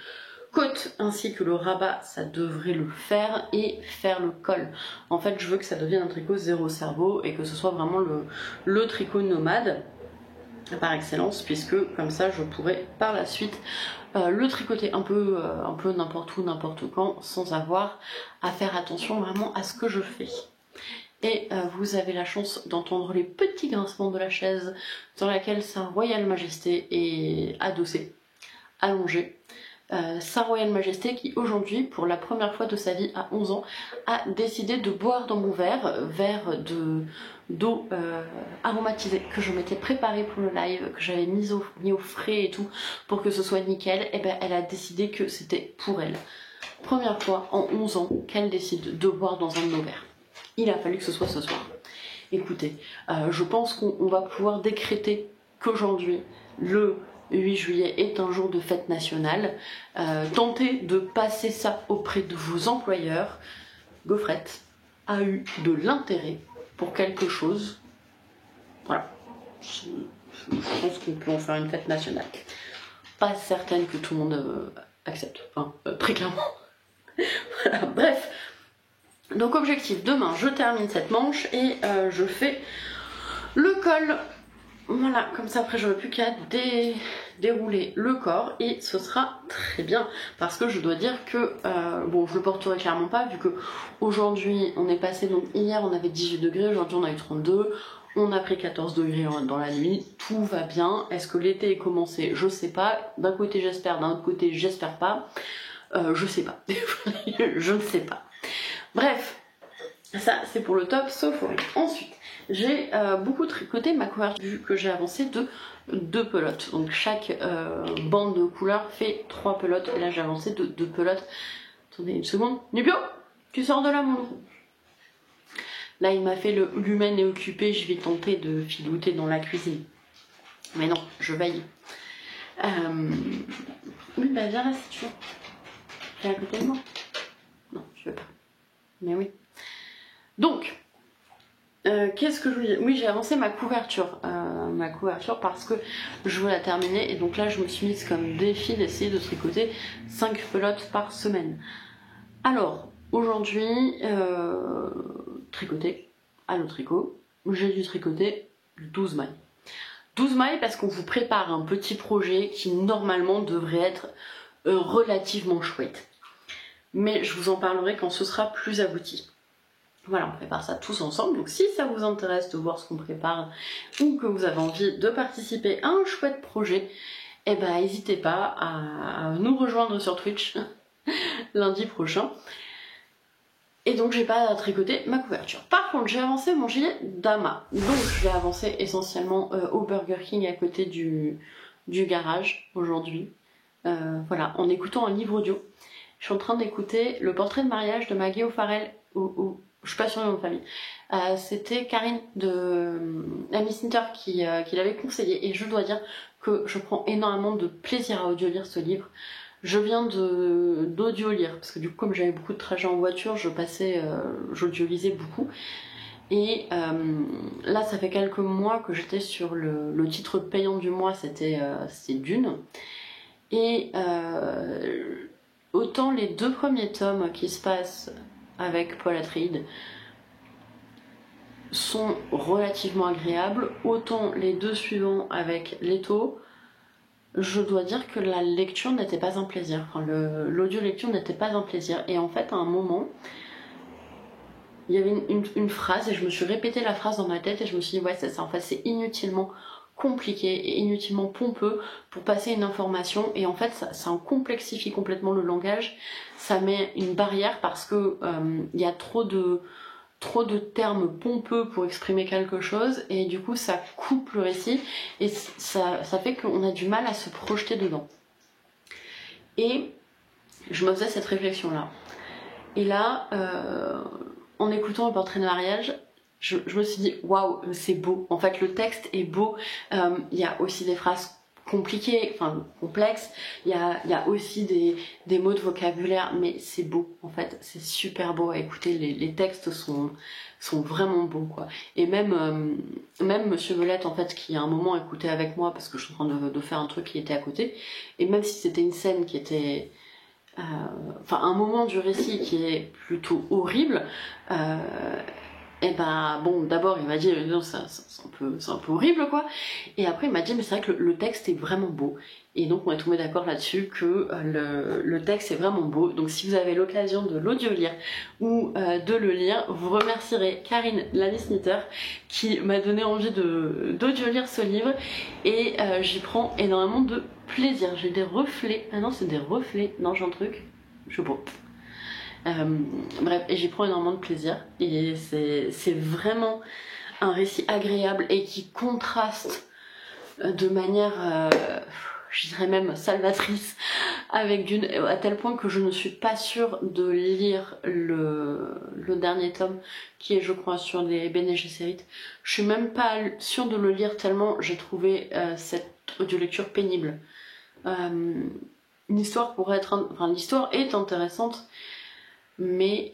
A: côte ainsi que le rabat, ça devrait le faire, et faire le col. En fait, je veux que ça devienne un tricot zéro cerveau et que ce soit vraiment le tricot nomade par excellence, puisque comme ça je pourrais par la suite le tricoter un peu n'importe où, n'importe quand, sans avoir à faire attention vraiment à ce que je fais. Et vous avez la chance d'entendre les petits grincements de la chaise dans laquelle Sa Royale Majesté est adossée, allongée. Sa Royale Majesté qui aujourd'hui, pour la première fois de sa vie à 11 ans, a décidé de boire dans mon verre d'eau aromatisée que je m'étais préparée pour le live, que j'avais mis au frais et tout pour que ce soit nickel. Et ben elle a décidé que c'était pour elle. Première fois en 11 ans qu'elle décide de boire dans un de nos verres. Il a fallu que ce soit ce soir. Écoutez, je pense qu'on va pouvoir décréter qu'aujourd'hui, le 8 juillet est un jour de fête nationale. Tentez de passer ça auprès de vos employeurs. Gaufrette a eu de l'intérêt pour quelque chose. Voilà. Je pense qu'on peut en faire une fête nationale. Pas certaine que tout le monde accepte. Enfin, très clairement. Voilà, bref. Donc objectif, demain je termine cette manche et je fais le col. Voilà, comme ça après j'aurai plus qu'à dérouler le corps et ce sera très bien, parce que je dois dire que bon, je le porterai clairement pas vu que aujourd'hui on est passé, donc hier on avait 18 degrés, aujourd'hui on a eu 32, on a pris 14 degrés dans la nuit, tout va bien. Est-ce que l'été est commencé? Je sais pas, d'un côté j'espère, d'un autre côté j'espère pas, je sais pas. Je ne sais pas. Bref, ça c'est pour le top Sophorie. Ensuite, j'ai beaucoup tricoté ma couverture vu que j'ai avancé de 2 pelotes. Donc chaque bande de couleur fait 3 pelotes. Et là j'ai avancé de 2 pelotes. Attendez une seconde. Nubio, tu sors de là mon loup. Là il m'a fait le l'humaine est occupé. Je vais tenter de filouter dans la cuisine. Mais non, je veille. Oui bah viens là si tu veux. Viens à côté de moi. Non, je veux pas. Mais oui. Donc, Qu'est-ce que je voulais dire? Oui, j'ai avancé ma couverture parce que je veux la terminer et donc là je me suis mise comme défi d'essayer de tricoter 5 pelotes par semaine. Alors, aujourd'hui, tricoter à le tricot, j'ai dû tricoter 12 mailles. 12 mailles parce qu'on vous prépare un petit projet qui normalement devrait être relativement chouette. Mais je vous en parlerai quand ce sera plus abouti. Voilà, on prépare ça tous ensemble, donc si ça vous intéresse de voir ce qu'on prépare ou que vous avez envie de participer à un chouette projet, eh ben n'hésitez pas à nous rejoindre sur Twitch lundi prochain. Et donc j'ai pas tricoté ma couverture. Par contre j'ai avancé mon gilet Dama, donc je vais avancer essentiellement au Burger King à côté du garage aujourd'hui. Voilà, en écoutant un livre audio. Je suis en train d'écouter Le portrait de mariage de Maggie O'Farrell je suis pas sûre du nom de famille. C'était Karine de Amy Center qui l'avait conseillé et je dois dire que je prends énormément de plaisir à audio-lire ce livre. Je viens d'audio-lire parce que du coup comme j'avais beaucoup de trajets en voiture, j'audio-lisais beaucoup. Et là ça fait quelques mois que j'étais sur le titre payant du mois, c'était Dune. Et autant les 2 premiers tomes qui se passent avec Paul Atreides sont relativement agréables, autant les 2 suivants avec Leto, je dois dire que la lecture n'était pas un plaisir, enfin l'audio-lecture n'était pas un plaisir, et en fait à un moment, il y avait une phrase, et je me suis répété la phrase dans ma tête, et je me suis dit ouais c'est ça, en fait c'est inutilement compliqué et inutilement pompeux pour passer une information, et en fait ça en complexifie complètement le langage, ça met une barrière parce que il y a trop de termes pompeux pour exprimer quelque chose et du coup ça coupe le récit et ça fait qu'on a du mal à se projeter dedans. Et je me faisais cette réflexion là. Et là, en écoutant Le portrait de mariage, je me suis dit waouh, c'est beau. En fait, le texte est beau. Il y a aussi des phrases compliquées, enfin complexes. Il y a aussi des mots de vocabulaire, mais c'est beau. En fait, c'est super beau à écouter. Les textes sont vraiment beaux, quoi. Et même Monsieur Velette, en fait, qui à un moment écoutait avec moi parce que je suis en train de faire un truc qui était à côté. Et même si c'était une scène qui était un moment du récit qui est plutôt horrible, et ben bon, d'abord il m'a dit non, c'est un peu horrible quoi, et après il m'a dit mais c'est vrai que le texte est vraiment beau, et donc on est tombé d'accord là-dessus que le texte est vraiment beau. Donc si vous avez l'occasion de l'audio-lire ou de le lire, vous remercierez Karine Lanisnitter qui m'a donné envie d'audio-lire ce livre, et j'y prends énormément de plaisir. J'ai des reflets, ah non c'est des reflets, non j'ai un truc, je sais pas. Bref, et j'y prends énormément de plaisir et c'est vraiment un récit agréable et qui contraste de manière, je dirais même salvatrice avec Dune, à tel point que je ne suis pas sûre de lire le dernier tome qui est je crois sur les Bene Gesserit. Je suis même pas sûre de le lire tellement j'ai trouvé cette audio-lecture pénible. L'histoire est intéressante, mais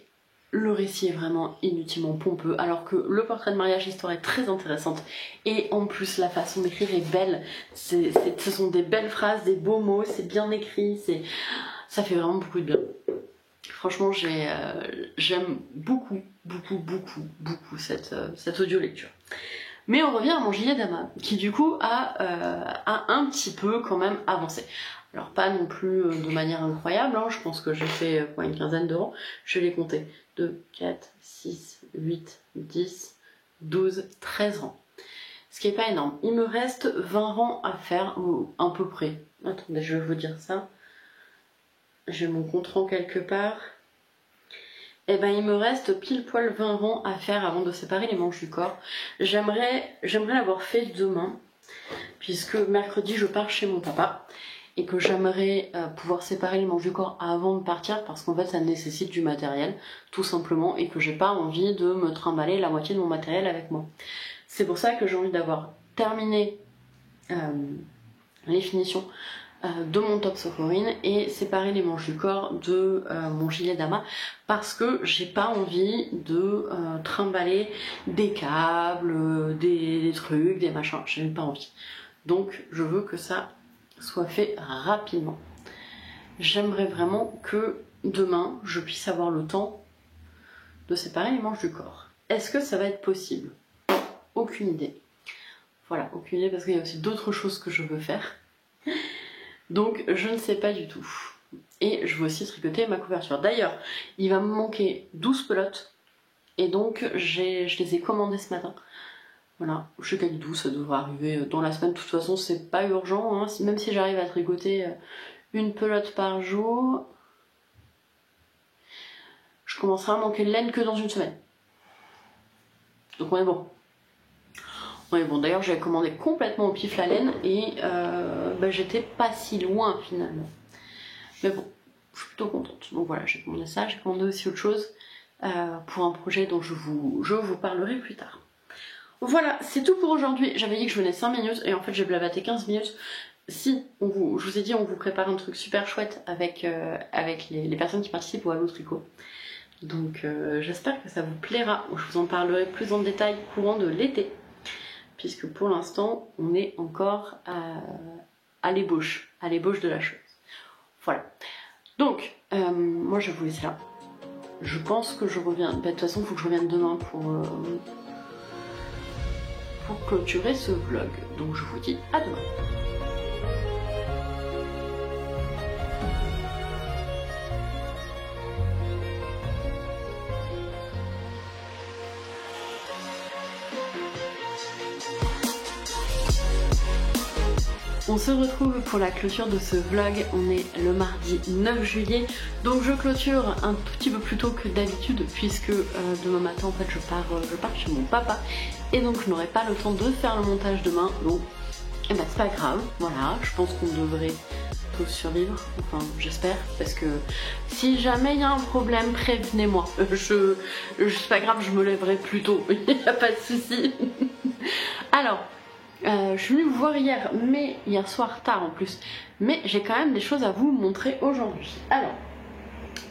A: le récit est vraiment inutilement pompeux, alors que Le portrait de mariage, l'histoire est très intéressante, et en plus la façon d'écrire est belle, ce sont des belles phrases, des beaux mots, c'est bien écrit, ça fait vraiment beaucoup de bien. Franchement j'aime beaucoup cette audio lecture. Mais on revient à mon gilet Dama, qui du coup a un petit peu quand même avancé. Alors pas non plus de manière incroyable, hein. Je pense que j'ai fait une quinzaine de rangs, je vais les compter. 2, 4, 6, 8, 10, 12, 13 rangs. Ce qui est pas énorme. Il me reste 20 rangs à faire, ou à peu près. Attendez, je vais vous dire ça. J'ai mon compte rang quelque part. Et ben il me reste pile poil 20 rangs à faire avant de séparer les manches du corps. J'aimerais l'avoir fait demain, puisque mercredi je pars chez mon papa. Et que j'aimerais pouvoir séparer les manches du corps avant de partir, parce qu'en fait ça nécessite du matériel, tout simplement, et que j'ai pas envie de me trimballer la moitié de mon matériel avec moi. C'est pour ça que j'ai envie d'avoir terminé les finitions de mon top Sophorin et séparer les manches du corps de mon gilet d'amas parce que j'ai pas envie de trimballer des câbles, des trucs, des machins, j'ai pas envie. Donc je veux que ça soit fait rapidement. J'aimerais vraiment que demain je puisse avoir le temps de séparer les manches du corps. Est-ce que ça va être possible? Aucune idée. Voilà, aucune idée parce qu'il y a aussi d'autres choses que je veux faire. Donc je ne sais pas du tout. Et je veux aussi tricoter ma couverture. D'ailleurs, il va me manquer 12 pelotes. Et donc je les ai commandées ce matin. Voilà, je sais qu'avec 12 ça devrait arriver dans la semaine. De toute façon, c'est pas urgent. Hein. Même si j'arrive à tricoter une pelote par jour, je commencerai à manquer de laine que dans une semaine. Donc on est bon. On est bon. D'ailleurs, j'avais commandé complètement au pif la laine et j'étais pas si loin finalement. Mais bon, je suis plutôt contente. Donc voilà, j'ai commandé ça. J'ai commandé aussi autre chose pour un projet dont je vous parlerai plus tard. Voilà, c'est tout pour aujourd'hui. J'avais dit que je venais 5 minutes et en fait j'ai blablaté 15 minutes. Si, je vous ai dit, on vous prépare un truc super chouette avec les personnes qui participent au Halo Tricot. Donc j'espère que ça vous plaira. Je vous en parlerai plus en détail courant de l'été. Puisque pour l'instant, on est encore à l'ébauche de la chose. Voilà. Donc, moi je vais vous laisser là. Je pense que je reviens. De toute façon, il faut que je revienne demain pour clôturer ce vlog. Donc je vous dis à demain. On se retrouve pour la clôture de ce vlog, on est le mardi 9 juillet, donc je clôture un tout petit peu plus tôt que d'habitude puisque demain matin en fait je pars chez mon papa et donc je n'aurai pas le temps de faire le montage demain, donc c'est pas grave, voilà, je pense qu'on devrait tous survivre, enfin j'espère, parce que si jamais il y a un problème, prévenez-moi, c'est pas grave, je me lèverai plus tôt, il n'y a pas de souci. Alors, je suis venue vous voir hier soir tard en plus, mais j'ai quand même des choses à vous montrer aujourd'hui. Alors,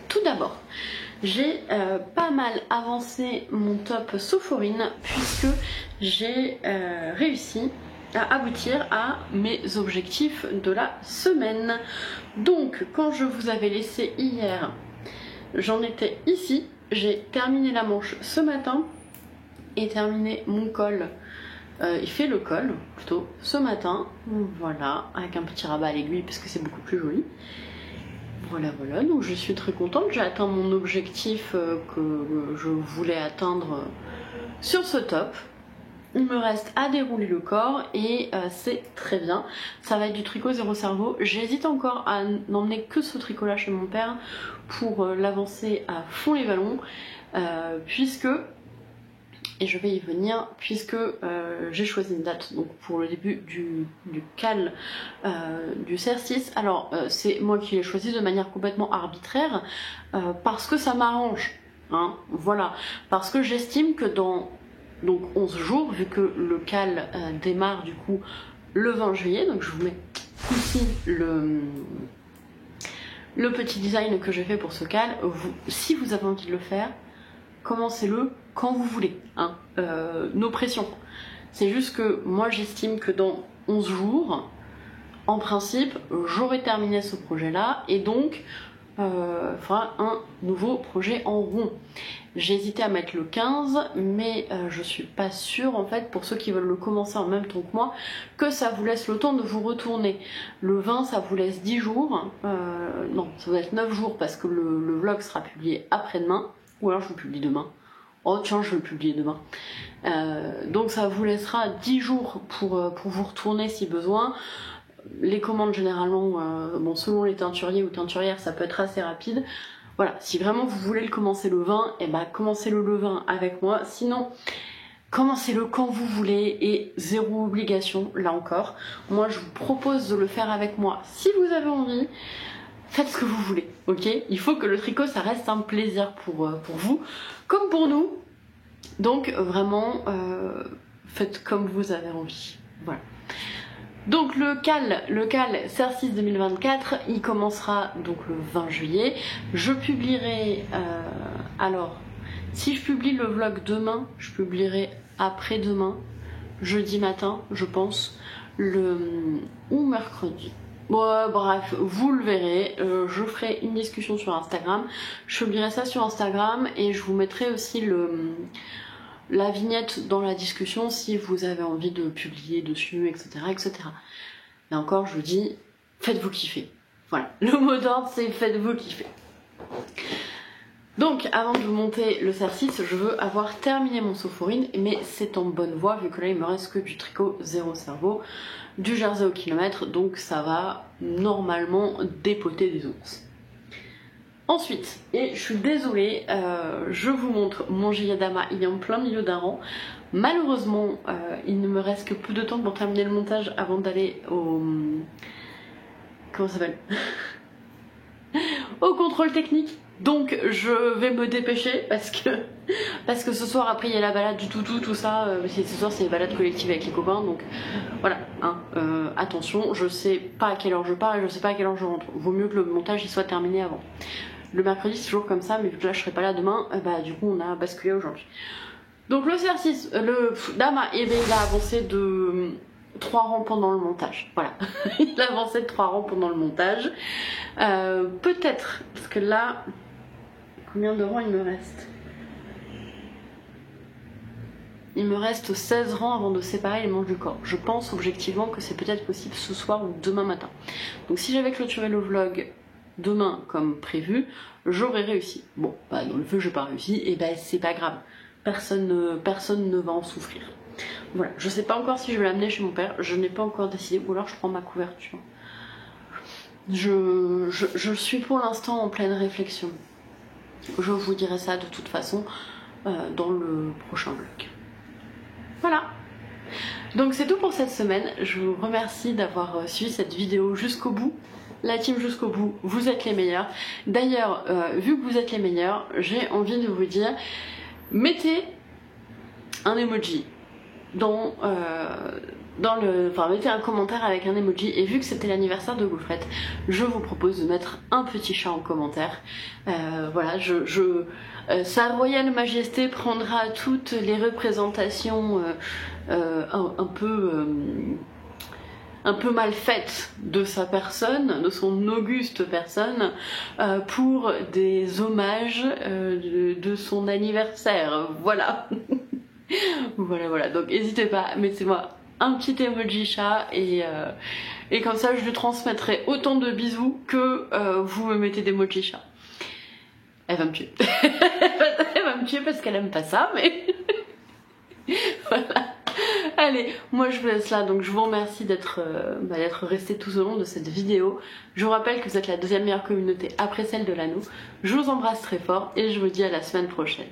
A: tout d'abord, j'ai pas mal avancé mon top Sophorin puisque j'ai réussi à aboutir à mes objectifs de la semaine. Donc, quand je vous avais laissé hier, j'en étais ici, j'ai terminé la manche ce matin et terminé mon col. Il fait le col plutôt ce matin, voilà, avec un petit rabat à l'aiguille parce que c'est beaucoup plus joli. Voilà, donc je suis très contente, j'ai atteint mon objectif que je voulais atteindre sur ce top. Il me reste à dérouler le corps et c'est très bien. Ça va être du tricot zéro cerveau. J'hésite encore à n'emmener que ce tricot là chez mon père pour l'avancer à fond les ballons puisque... Et je vais y venir puisque j'ai choisi une date donc pour le début du cal du CR6. Alors c'est moi qui l'ai choisi de manière complètement arbitraire parce que ça m'arrange. Hein, voilà. Parce que j'estime que dans donc 11 jours, vu que le cal démarre du coup le 20 juillet, donc je vous mets ici le petit design que j'ai fait pour ce cal. Si vous avez envie de le faire, commencez-le quand vous voulez, hein, nos pressions. C'est juste que moi j'estime que dans 11 jours, en principe, j'aurai terminé ce projet-là et donc fera un nouveau projet en rond. J'ai hésité à mettre le 15, mais je suis pas sûre en fait, pour ceux qui veulent le commencer en même temps que moi, que ça vous laisse le temps de vous retourner. Le 20, ça vous laisse 10 jours, non, ça va être 9 jours parce que le vlog sera publié après-demain, ou alors je le publie demain. Oh tiens, je vais le publier demain. Donc ça vous laissera 10 jours pour vous retourner si besoin. Les commandes généralement, bon, selon les teinturiers ou teinturières, ça peut être assez rapide. Voilà, si vraiment vous voulez le commencer le 20, et ben commencez-le le 20 avec moi. Sinon, commencez-le quand vous voulez et zéro obligation, là encore. Moi, je vous propose de le faire avec moi si vous avez envie. Faites ce que vous voulez, ok? Il faut que le tricot, ça reste un plaisir pour vous, comme pour nous. Donc vraiment, faites comme vous avez envie. Voilà. Donc le cal CERCIS 2024, il commencera donc le 20 juillet. Je publierai, alors, si je publie le vlog demain, je publierai après-demain, jeudi matin, je pense, ou mercredi. Bon, bref, vous le verrez, je ferai une discussion sur Instagram, je publierai ça sur Instagram et je vous mettrai aussi la vignette dans la discussion si vous avez envie de publier dessus, etc. etc. Et encore, je vous dis, faites-vous kiffer. Voilà, le mot d'ordre c'est faites-vous kiffer. Donc, avant de vous monter le CERCIS, je veux avoir terminé mon Sophoryne, mais c'est en bonne voie vu que là il me reste que du tricot 0 cerveau, du jersey au kilomètre, donc ça va normalement dépoter des ours. Ensuite, et je suis désolée, je vous montre mon gilet Dama, il est en plein milieu d'un rang. Malheureusement, il ne me reste que peu de temps pour terminer le montage avant d'aller au... Comment ça s'appelle? Au contrôle technique. Donc je vais me dépêcher parce que ce soir après il y a la balade du toutou, tout ça. Ce soir c'est les balades collectives avec les copains, donc voilà, hein, attention, je sais pas à quelle heure je pars et je sais pas à quelle heure je rentre. Vaut mieux que le montage il soit terminé avant. Le mercredi c'est toujours comme ça, mais vu que là je serai pas là demain, bah du coup on a basculé aujourd'hui. Donc le CERCIS, le Dama, eh bien, il a avancé de 3 rangs pendant le montage. Voilà, il a avancé de 3 rangs pendant le montage. Peut-être, parce que là, combien de rangs il me reste? Il me reste 16 rangs avant de séparer les manches du corps. Je pense objectivement que c'est peut-être possible ce soir ou demain matin. Donc si j'avais clôturé le vlog demain comme prévu, j'aurais réussi. Bon, bah dans le feu j'ai pas réussi, et ben c'est pas grave. Personne ne va en souffrir. Voilà, je sais pas encore si je vais l'amener chez mon père, je n'ai pas encore décidé, ou alors je prends ma couverture. Je suis pour l'instant en pleine réflexion. Je vous dirai ça de toute façon dans le prochain vlog. Voilà. Donc c'est tout pour cette semaine. Je vous remercie d'avoir suivi cette vidéo jusqu'au bout. La team jusqu'au bout, vous êtes les meilleurs. D'ailleurs, vu que vous êtes les meilleurs, j'ai envie de vous dire, mettez un emoji mettez un commentaire avec un emoji, et vu que c'était l'anniversaire de Gaufrette, je vous propose de mettre un petit chat en commentaire. Voilà, Sa Royale Majesté prendra toutes les représentations un peu mal faites de sa personne, de son auguste personne, pour des hommages de son anniversaire. Voilà. Voilà, donc n'hésitez pas, mettez-moi un petit emoji chat et comme ça je lui transmettrai autant de bisous que vous me mettez des emojis chat. Elle va me tuer. Elle va me tuer parce qu'elle aime pas ça, mais voilà. Allez, moi je vous laisse là, donc je vous remercie d'être resté tout au long de cette vidéo. Je vous rappelle que vous êtes la deuxième meilleure communauté après celle de l'anneau. Je vous embrasse très fort et je vous dis à la semaine prochaine.